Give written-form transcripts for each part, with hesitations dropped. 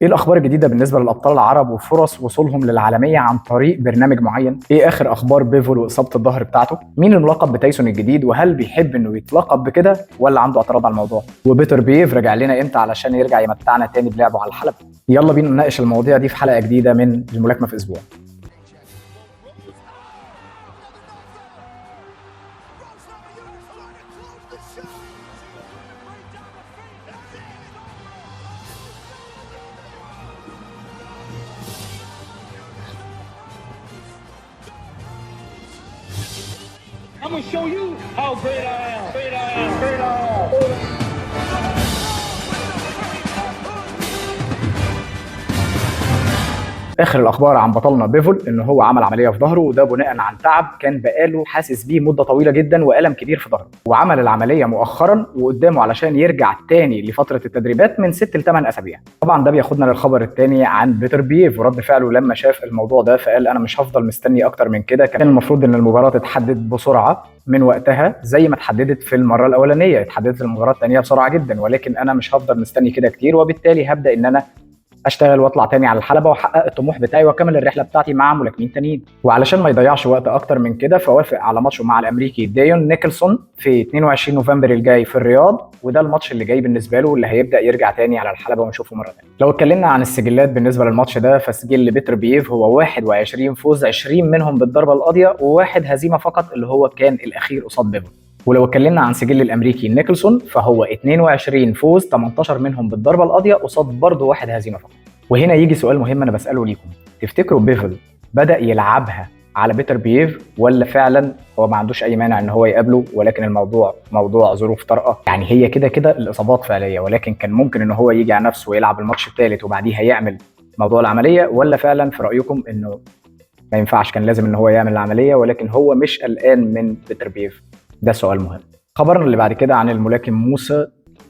ايه الاخبار الجديده بالنسبه للابطال العرب وفرص وصولهم للعالميه عن طريق برنامج معين؟ ايه اخر اخبار بيفول واصابه الظهر بتاعته؟ مين الملقب بتايسون الجديد وهل بيحب انه يتلقب بكده ولا عنده اعتراض على الموضوع؟ وبيتر بيف راجع لنا امتى علشان يرجع يمتعنا تاني بلعبه على الحلبه؟ يلا بينا نناقش المواضيع دي في حلقه جديده من الملاكمه في اسبوع. I'm gonna show you how great I am. Great I am. Great I am. اخر الاخبار عن بطلنا بيفول ان هو عمل عمليه في ظهره، وده بناء عن تعب كان بقاله حاسس بيه مده طويله جدا والم كبير في ظهره، وعمل العمليه مؤخرا وقدامه علشان يرجع تاني لفتره التدريبات من 6 ل 8 اسابيع. طبعا ده بياخدنا للخبر الثاني عن بيتر بيف ورد فعله لما شاف الموضوع ده، فقال انا مش هفضل مستني اكتر من كده. كان المفروض ان المباراه تتحدد بسرعه من وقتها زي ما اتحددت في المره الاولانيه، اتحددت المباراه الثانيه بسرعه جدا، ولكن انا مش هفضل مستني كده كتير، وبالتالي هبدا ان انا اشتغل واطلع تاني على الحلبه واحقق الطموح بتاعي واكمل الرحله بتاعتي مع ملاكمين تانيين. وعلشان ما يضيعش وقت اكتر من كده فوافق على ماتشه مع الامريكي دايون نيكلسون في 22 نوفمبر الجاي في الرياض، وده الماتش اللي جاي بالنسبه له اللي هيبدا يرجع تاني على الحلبه ونشوفه مره ثانيه. لو اتكلمنا عن السجلات بالنسبه للماتش ده فسجل بيتر بيف هو 21 فوز، 20 منهم بالضربه القاضيه وواحد هزيمه فقط اللي هو كان الاخير قصاد بيفل. ولو اتكلمنا عن سجل الامريكي نيكلسون فهو 22 فوز، 18 منهم بالضربه القاضيه قصاد برضه واحد هزيمه فقط. وهنا يجي سؤال مهم انا بساله ليكم، تفتكروا بيفل بدا يلعبها على بيتر بيف ولا فعلا هو ما عندوش اي مانع ان هو يقابله، ولكن الموضوع موضوع ظروف طارئه؟ يعني هي كده كده الاصابات فعليه، ولكن كان ممكن ان هو يجي على نفسه ويلعب الماتش الثالث وبعديها يعمل موضوع العمليه، ولا فعلا في رايكم انه ما ينفعش كان لازم ان هو يعمل العمليه ولكن هو مش قلقان من بيتر بيف؟ ده سؤال مهم. خبرنا اللي بعد كده عن الملاكم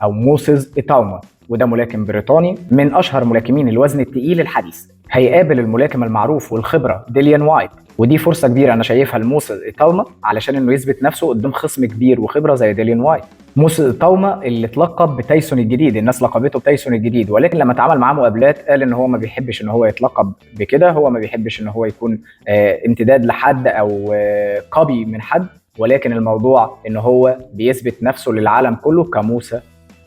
موسيز إيتاوما، وده ملاكم بريطاني من اشهر ملاكمين الوزن الثقيل الحديث. هيقابل الملاكم المعروف والخبره ديليان وايت، ودي فرصه كبيره انا شايفها لموسيز إيتاوما علشان انه يثبت نفسه قدام خصم كبير وخبره زي ديليان وايت. موسيز إيتاوما اللي اتلقب بتايسون الجديد، الناس لقبته بتايسون الجديد، ولكن لما اتعامل معاه مقابلات قال ان هو ما بيحبش ان هو يتلقب بكده، هو ما بيحبش ان هو يكون امتداد لحد او كوبي من حد، ولكن الموضوع ان هو بيثبت نفسه للعالم كله كموسى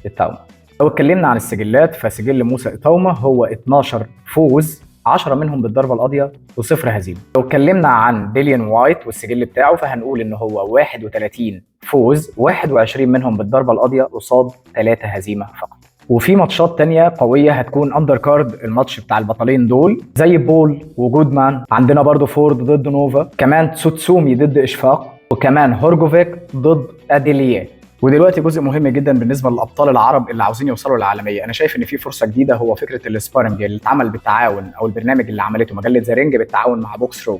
إيتاوما. لو اتكلمنا عن السجلات فسجل موسى إيتاوما هو 12 فوز، 10 منهم بالضربه القاضيه وصفر هزيمه. لو اتكلمنا عن ديليان وايت والسجل بتاعه فهنقول ان هو 31 فوز، 21 منهم بالضربه القاضيه قصاد 3 هزيمه فقط. وفي ماتشات تانية قوية هتكون اندر كارد الماتش بتاع البطلين دول زي بول وجودمان، عندنا برضو فورد ضد نوفا، كمان تسوتسومي ضد اشفاق، وكمان هورجوفيك ضد اديليه. ودلوقتي جزء مهم جدا بالنسبه للابطال العرب اللي عاوزين يوصلوا للعالميه، انا شايف ان في فرصه جديده، هو فكره السبارنج اللي اتعمل بالتعاون او البرنامج اللي عملته مجله ذا رينج بالتعاون مع بوكس رو.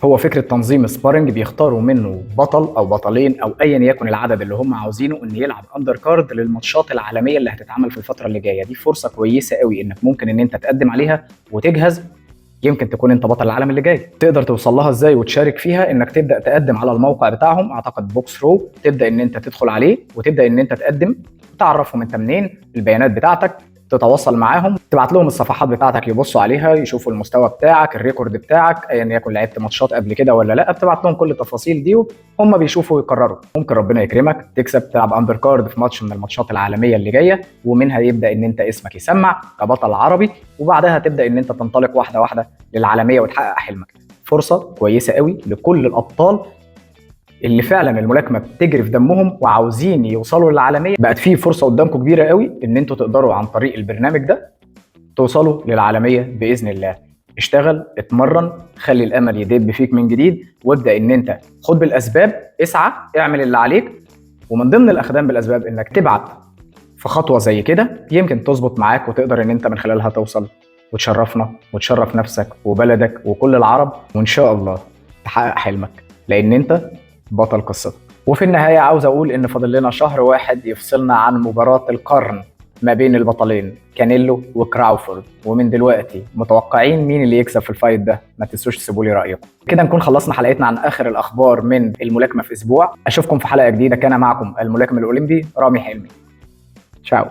هو فكره تنظيم سبارنج بيختاروا منه بطل او بطلين او ايا يكن العدد اللي هم عاوزينه ان يلعب اندر كارد للماتشات العالميه اللي هتتعمل في الفتره اللي جايه. دي فرصه كويسه قوي انك ممكن ان انت تقدم عليها وتجهز، يمكن تكون انت بطل العالم اللي جاي. تقدر توصل لها ازاي وتشارك فيها؟ انك تبدا تقدم على الموقع بتاعهم، اعتقد بوكس رو، تبدا ان انت تدخل عليه وتبدا ان انت تقدم، تعرفهم انت منين، البيانات بتاعتك، تتواصل معاهم، تبعت لهم الصفحات بتاعتك يبصوا عليها يشوفوا المستوى بتاعك، الريكورد بتاعك، ايا يكن لعبت ماتشات قبل كده ولا لا، بتبعت لهم كل التفاصيل دي وهم بيشوفوا ويقرروا. ممكن ربنا يكرمك تكسب، تلعب اندر كارد في ماتش من الماتشات العالميه اللي جايه، ومنها يبدا ان انت اسمك يسمع كبطل عربي، وبعدها تبدا ان انت تنطلق واحده واحده للعالميه وتحقق حلمك. فرصه كويسه قوي لكل الابطال اللي فعلا الملاكمه بتجري في دمهم وعاوزين يوصلوا للعالميه. بقت في فرصه قدامكم كبيره قوي ان انتوا تقدروا عن طريق البرنامج ده توصلوا للعالميه باذن الله. اشتغل، اتمرن، خلي الامل يدب فيك من جديد، وابدا ان انت خد بالاسباب، اسعى، اعمل اللي عليك، ومن ضمن الاخدان بالاسباب انك تبعت في خطوه زي كده يمكن تظبط معاك وتقدر ان انت من خلالها توصل وتشرفنا وتشرف نفسك وبلدك وكل العرب، وان شاء الله تحقق حلمك لان انت بطل قصتك. وفي النهايه عاوز اقول ان فاضل لنا شهر واحد يفصلنا عن مباراه القرن ما بين البطلين كانيلو وكراوفورد، ومن دلوقتي متوقعين مين اللي يكسب في الفايت ده؟ ما تنسوش تسيبوا لي رايكم. كده نكون خلصنا حلقتنا عن اخر الاخبار من الملاكمه في اسبوع. اشوفكم في حلقه جديده، كان معكم الملاكم الاولمبي رامي حلمي. تشاو.